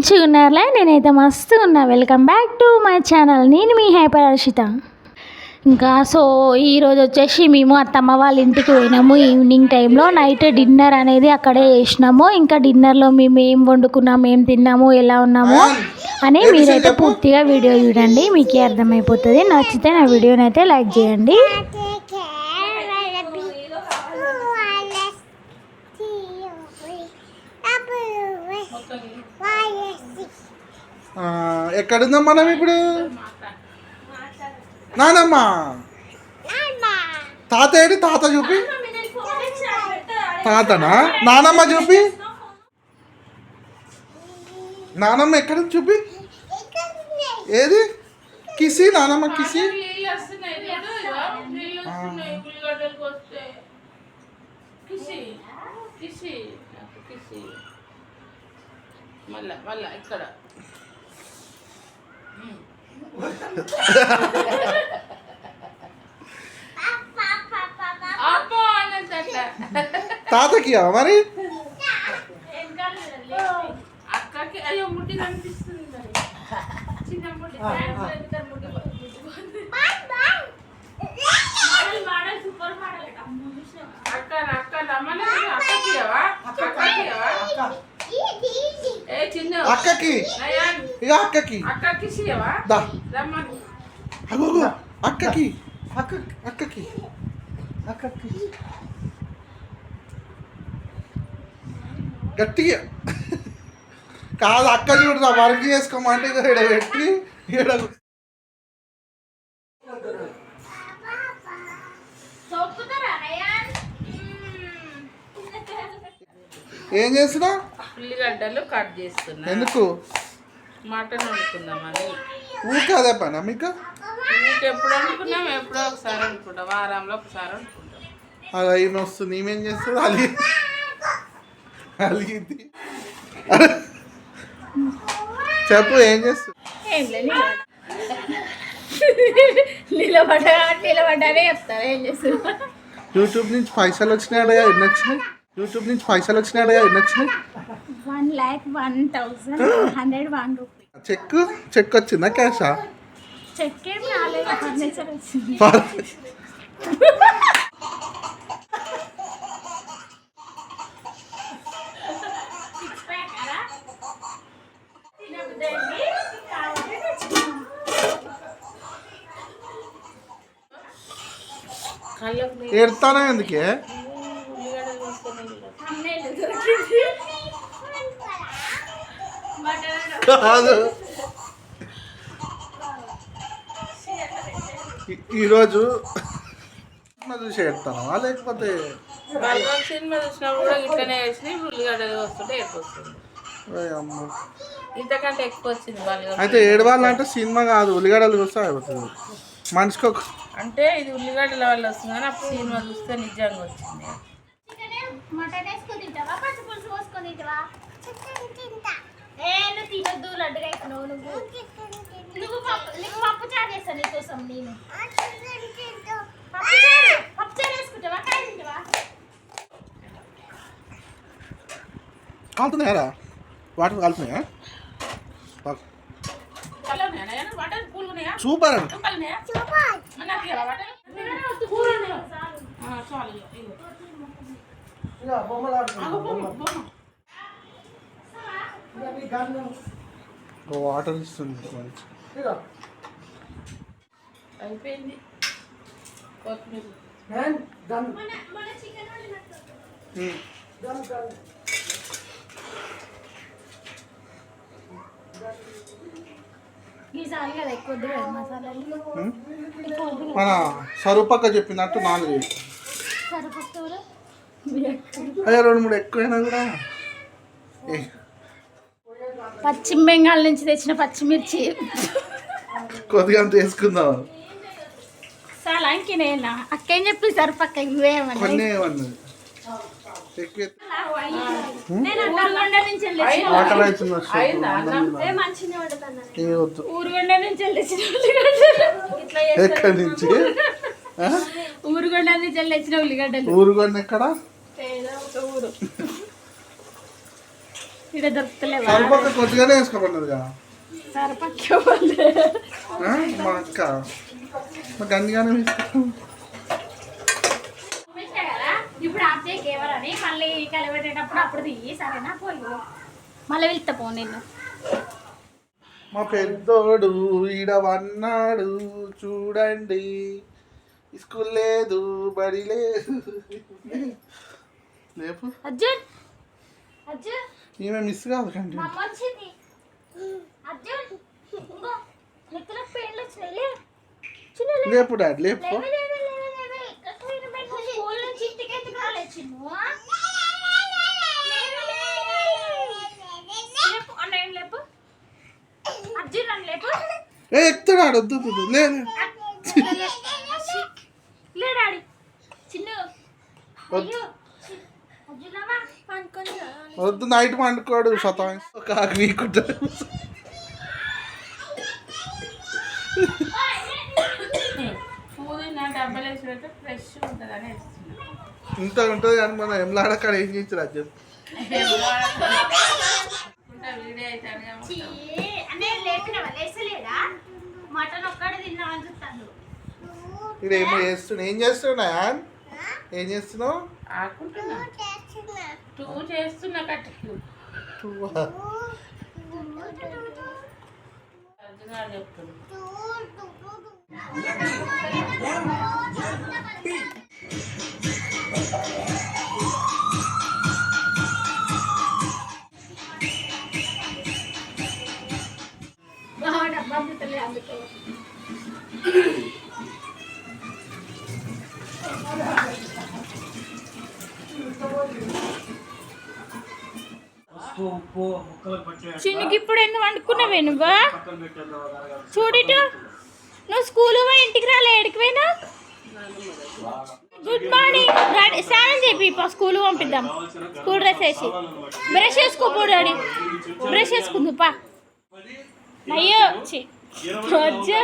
మంచిగా ఉన్నారులే, నేనైతే మస్తు ఉన్నా. Welcome back to my channel. నేను మీ హైపర్ హర్షిత. ఇంకా ఈరోజు వచ్చేసి మేము అత్తమ్మ వాళ్ళ ఇంటికి పోయినాము. ఈవినింగ్ టైంలో నైట్ డిన్నర్ అనేది అక్కడే చేసినాము. ఇంకా డిన్నర్లో మేము ఏం వండుకున్నాము, ఏం తిన్నాము, ఎలా ఉన్నాము అని మీరైతే పూర్తిగా వీడియో చూడండి, మీకే అర్థమైపోతుంది. నచ్చితే నా వీడియోని అయితే లైక్ చేయండి. ఎక్కడుందాం మనం ఇప్పుడు? నానమ్మ తాత ఏడి? తాత చూపి. తాతనా? నానమ్మ చూపి. నానమ్మ ఎక్కడ చూపి. ఏది? కిసి నానమ్మ కిసి. మళ్ళా ఇక్కడ తాతకి మరి అక్కకి అయ్యో ముట్టి కనిపిస్తుంది. చిన్న ముట్టి అక్క అక్క రమ్మని అక్కకి అక్కకి ఇక అక్కకి అక్కకి రమ్మని అక్కకి అక్కకి అక్కకి గట్టిగా కాదు. అక్క చూడరా వర్క్ చేసుకోమంటే ఇక ఈడ పెట్టి ఈడ ఏం చేస్తున్నా? ఉల్లిగడ్డలు కట్ చేస్తున్నా. ఎందుకు? మటన్ వండుకుందామని. ఊరికే అదే పనా మీకు? ఎప్పుడు వండుకున్నాం, ఎప్పుడో ఒకసారి వండుకుంటాం, వారంలో ఒకసారి వండుకుంటాం. అది అయిన వస్తుంది. ఏమేం చేస్తుంది? అలిగింది. చెప్పు ఏం చేస్తుంది? నిలబడ్డానే చెప్తారా ఏం చేస్తారు? యూట్యూబ్ నుంచి పైసలు వచ్చినాయా? ఎన్ని వచ్చినాయి? యూట్యూబ్ నుంచి పైసలు వచ్చినాయా? ఎన్ని వచ్చినాయి? 1,01,101 రూపీస్. చెక్ వచ్చిందా? క్యాషా? చెక్ ఏం రాలేదు, ఫర్నిచర్ వచ్చింది. ఏడతానా ఎందుకే? ఈరోజు చూసి ఏడతానా లేకపోతే సినిమా చూసినప్పుడు కూడా ఇట్లనే వేసి ఉల్లిగడ్డలు వస్తుంటే ఏడుకొస్తుంది. ఇంతకంటే ఎక్కువ వచ్చింది. అయితే ఏడవాలంటే సినిమా కాదు, ఉల్లిగడ్డలు చూస్తే అయిపోతుంది మనిషికి ఒక. అంటే ఇది ఉల్లిగడ్డల వల్ల వస్తుంది కానీ అప్పుడు సినిమా చూస్తే నిజంగా వచ్చింది. మటన్ వేసుకొని తింటావా, పచ్చి పులుసు పోసుకొని తింటావా? నువ్వు తినొద్దు, లడ్డుగా అవుతున్నావు నువ్వు. నీకు పప్పు చారు చేస్తాను నీకోసం. నేను పప్పు చారు వేసుకుంటావా, కాయ తింటావా? కాలుతున్నాయారా? వాటర్ కాలుతున్నాయా? సూపర్ అండి. వాటర్ ఇస్తుంది. అయిపోయింది. కొత్తిమీర మన సరుపక్క చెప్పినట్టు 4 అయ్యా 2-3 ఎక్కువైనా కూడా. పశ్చిమ బెంగాల్ నుంచి తెచ్చిన పచ్చిమిర్చి కొద్దిగా అంత వేసుకుందాం. చాలా ఇంకేనా అక్కేం చెప్పి సరిపక్క ఇవేమన్నా ఎక్కడి నుంచి? ఊరుగొండ నుంచి తెచ్చిన ఉల్లిగడ్డలు. ఊరుగొండ ఎక్కడ? ఊరు ఇక్కడ దొరుకుతలేవా సరిపక్క కొద్దిగానే వేసుకోమన్నది కదా సరిపక్క మా అక్క మాకు అన్నిగానే వేసుకో కదా ఇప్పుడు ఆప్చేకి ఎవరని మళ్ళీ కలిపెట్టేటప్పుడు అప్పుడు తీయి సరేనా పోయి మళ్ళీ వెళ్తా పో నేను మా పెద్దోడు ఈడ వన్నాడు చూడండి స్కూల్ లేదు బడి లేదు లేపు అర్జున్ అర్జున్ ఈమె మిస్ కాదు కండి మా అమ్మ వచ్చింది అర్జున్ ఇంకో నెత్తిలో పెయిన్లు వచ్చినాయి చిన్న లేపు డాడీ లేపు స్కూల్ నుంచి ఇంటికి ఎందుకు రాలేదు చిన్ను లేపు అన్నయ్య లేపు అర్జున్ అని లేపు ఏ ఎక్కుతాడు వద్దు లేదు లే డాడీ చిన్ను వద్దు. అయ్యో అర్జునమ్మా అనుకొని వద్దు నైట్ వండుకోడు సతాయిస్ ఒక వీకుంటాడు పుదీనా డబ్బాలు వేసి పెడితే ఫ్రెష్ ఉంటుంది అని వేస్తున్నాను. ఇంత ఉంటుంది కానీ మనం ఎంలాడకాడ ఏం చేయించరు అది చెప్పు వీడియో అవుతాను కాబట్టి అంటే లేపినవా లేసలేదా మటన్ ఒక్కడే తిన్నామని చూస్తాను ఇక్కడ ఏమో చేస్తున్నావు ఏం చేస్తున్నావు ఏం చేస్తున్నావు ఆడుకుంటున్నా 2 చేస్తున్నా కట్టి అర్జునాడు చెప్తున్నా డబ్బా ముట్టలే అందుకే చిన్నకి ఇప్పుడు ఎందుకు వండుకున్నావే నువ్వు చూడిటు నువ్వు స్కూల్ పోయి ఇంటికి రాలే ఎడికి పోయినా గుడ్ మార్నింగ్ డాడీ స్నానం చేపి స్కూల్ పంపిద్దాం స్కూల్ డ్రెస్ వేసి బ్రష్ చేసుకోపో డాడీ బ్రష్ చేసుకుందు పా అయ్యో వచ్చా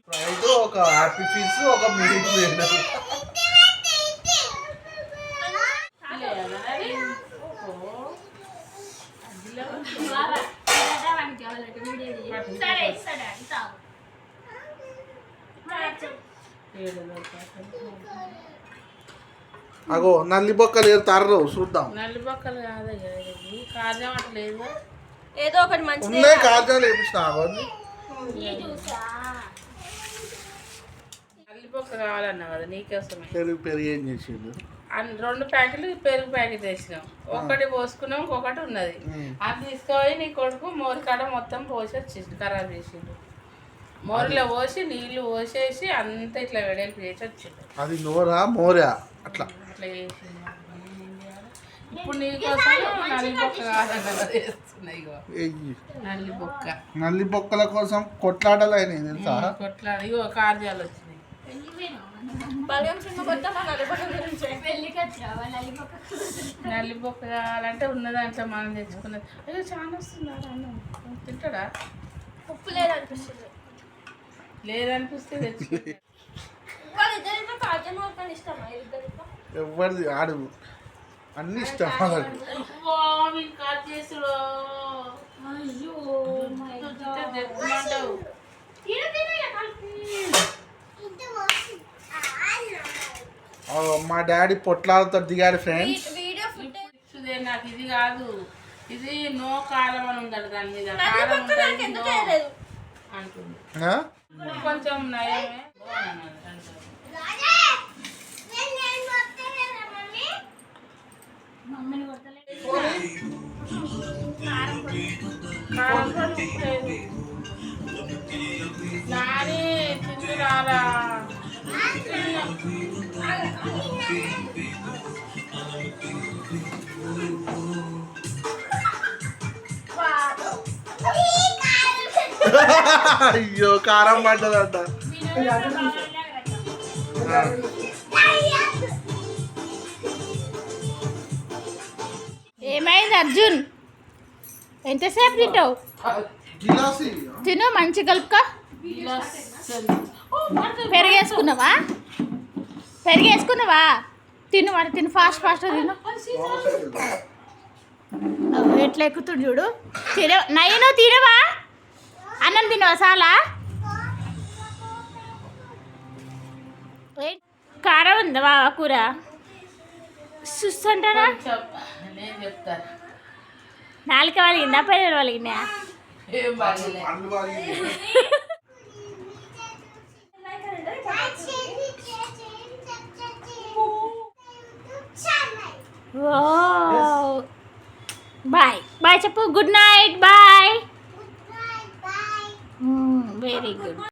ఫ్రైడ్ ఒక హ్యాపీ ఫీస్ ఒక మిడిల్ వేయడం అగో నల్లి బొక్కలు ఏరుతారు చూద్దాం నల్లి బొక్కలు కాదయ్యా ఇది కారణం అట్లా లేదు ఏదో ఒకటి మంచి ఉన్నాయి కార్యాలు వేపించిన అవన్నీ నల్లి బొక్క కావాలన్నా కదా నీకోసమే పెరుగు ఏం చేసిండు 2 ప్యాకెట్లు పెరుగు ప్యాకెట్ తెచ్చినాం ఒకటి పోసుకున్నాం ఇంకొకటి ఉన్నది అది తీసుకుపోయి నీ కొడుకు మోరికాడ మొత్తం పోసి వచ్చేసి ఖరాబ్ చేసిండు మోరిలో పోసి నీళ్లు పోసేసి అంతా ఇట్లా వెడల్పు చేసి వచ్చిండు అది నోరా మోరా అట్లా అట్లా చేసిండు ఇప్పుడు నీకోసం నల్లి బొక్క కాదన్న వేస్తున్నాయి ఇగో ఎయ్యి. నల్లి బొక్క నల్లి బొక్కల కోసం కొట్లాటలు అయినాయి తెలుసా కొట్లాడి ఇగో కార్యాలు వచ్చినాయి బలగం సినిమా కొత్త మన అలపడం గురించి నల్లి బొక్క కావాలంటే ఉన్న దాంట్లో మనం తెచ్చుకున్నది అయ్యో చాలా వస్తుందా అన్నం తింటాడా ఉప్పు లేదనిపిస్తుంది లేదనిపిస్తే తెచ్చుకుంటా వాళ్ళిద్దరితో కాజల్ మొత్తం ఇష్టమా ఇద్దరితో ఎవరిది ఆడు అన్ని ఇష్టం వాళ్ళకి వీళ్ళు కాల్ చేసుడు తెచ్చుకుంటావు ఆ, మా డాడీ పొట్లాలతో దిగాడు ఫ్రెండ్స్ వీడియో ఫుటేజ్ ఇదే నాకు ఇది కాదు ఇది నో కారం అని ఉందండి దాని మీద కారం ఉంటుంది ఎందుకు నో వేయలేదు అంటుంది ఆ? కొంచెం నయమే కారం పొడి ఉప్పు లేదు నాని తిండి రారా అయ్యో కారం పడ్డదంట ఏమైంది అర్జున్ ఎంతసేపు తింటావు గిలాసి తిను మంచి కలుపుకో పెరిగేసుకున్నావా పెరిగేసుకున్నావా తిను మరి తిను ఫాస్ట్ ఫాస్ట్ తిను ఎట్లా ఎక్కుతుడు చూడు. నయ్యను తినవా, అన్నం తినవా చాలా. కారం ఉందా బావా కూర? చూస్తుంటారా కొంచెం నేను చెప్తాను. నాలుక వాళ్ళకిందా పైన వాళ్ళకిందా? ఏం బాగలే. పండ్లు బాగా బాయ్ బాయ్ చెప్పు. Good night. Bye. Very good.